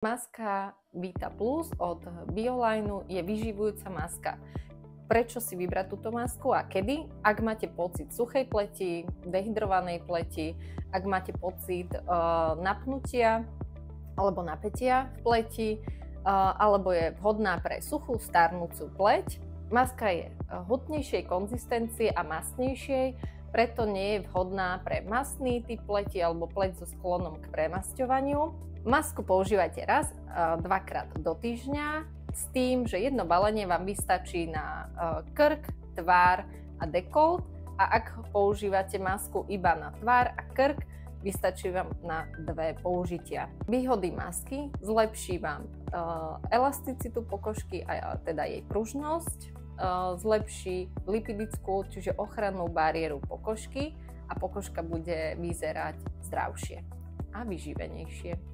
Maska Vita Plus od Bioline je vyživujúca maska. Prečo si vybrať túto masku a kedy? Ak máte pocit suchej pleti, dehydrovanej pleti, ak máte pocit napnutia alebo napätia v pleti, alebo je vhodná pre suchú, starnúcu pleť. Maska je hutnejšej konzistencie a masnejšej, preto nie je vhodná pre masný typ pleti alebo pleť so sklonom k premasťovaniu. Masku používajte raz, dvakrát do týždňa s tým, že jedno balenie vám vystačí na krk, tvár a dekolt, a ak používate masku iba na tvár a krk, vystačí vám na 2 použitia. Výhody masky: zlepší vám elasticitu pokožky a teda jej pružnosť, zlepší lipidickú, čiže ochrannú bariéru pokožky, a pokožka bude vyzerať zdravšie a vyživenejšie.